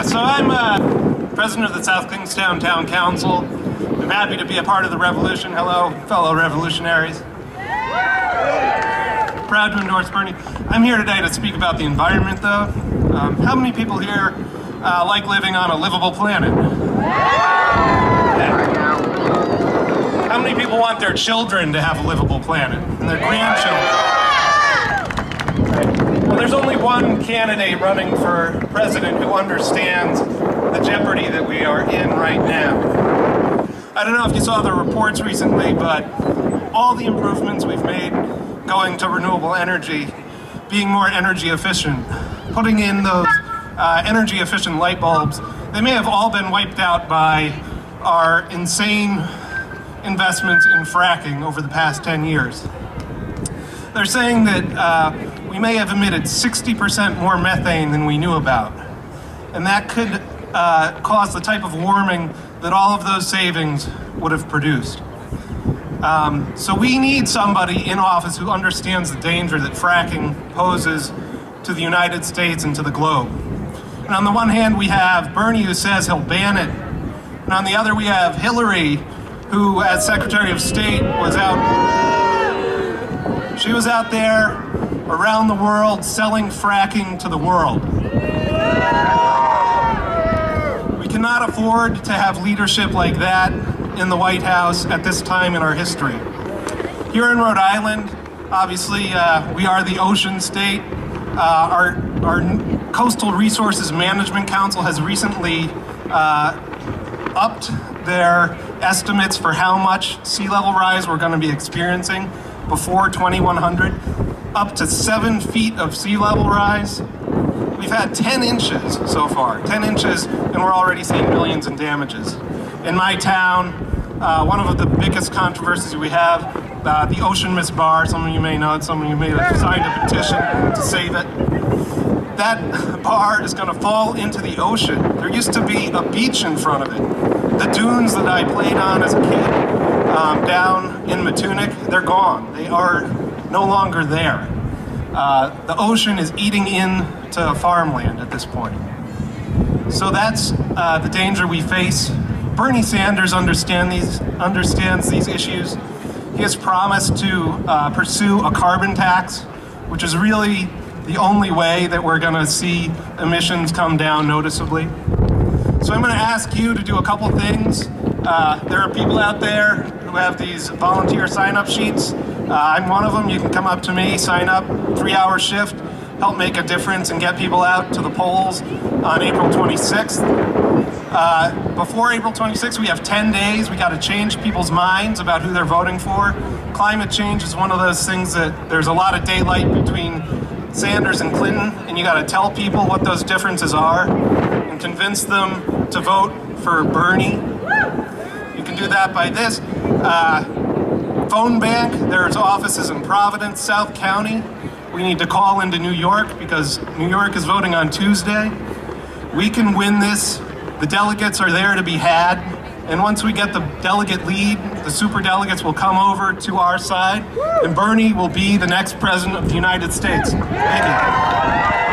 So I'm president of the South Kingstown Town Council. I'm happy to be a part of the revolution. Hello, fellow revolutionaries. Proud to endorse Bernie. I'm here today to speak about the environment, though. How many people here like living on a livable planet? Yeah. How many people want their children to have a livable planet and their grandchildren? Well, there's only one candidate running for president who understands the jeopardy that we are in right now. I don't know if you saw the reports recently, but all the improvements we've made going to renewable energy, being more energy efficient, putting in those energy efficient light bulbs, they may have all been wiped out by our insane investments in fracking over the past 10 years. They're saying that we may have emitted 60% more methane than we knew about. And that could cause the type of warming that all of those savings would have produced. So we need somebody in office who understands the danger that fracking poses to the United States and to the globe. And on the one hand, we have Bernie, who says he'll ban it. And on the other, we have Hillary, who, as Secretary of State, she was out there around the world selling fracking to the world. We cannot afford to have leadership like that in the White House at this time in our history. Here in Rhode Island, obviously, we are the ocean state. Our Coastal Resources Management Council has recently upped their estimates for how much sea level rise we're going to be experiencing before 2100, up to 7 feet of sea level rise. We've had 10 inches so far, 10 inches, and we're already seeing millions in damages. In my town, one of the biggest controversies we have, the Ocean Mist Bar, some of you may know it, some of you may have signed a petition to save it. That bar is going to fall into the ocean. There used to be a beach in front of it. The dunes that I played on as a kid down in Matunic, they're gone. They are no longer there. The ocean is eating into farmland at this point. So that's the danger we face. Bernie Sanders understands these issues. He has promised to pursue a carbon tax, which is really the only way that we're going to see emissions come down noticeably. So I'm going to ask you to do a couple things. There are people out there who have these volunteer sign-up sheets. I'm one of them. You can come up to me, sign up, 3-hour shift, help make a difference and get people out to the polls on April 26th. Before April 26th, we have 10 days. We got to change people's minds about who they're voting for. Climate change is one of those things that there's a lot of daylight between Sanders and Clinton, and you got to tell people what those differences are and convince them to vote for Bernie. You can do that by this. Phone bank, there's offices in Providence, South County. We need to call into New York because New York is voting on Tuesday. We can win this. The delegates are there to be had. And once we get the delegate lead, the super delegates will come over to our side, and Bernie will be the next president of the United States. Thank you.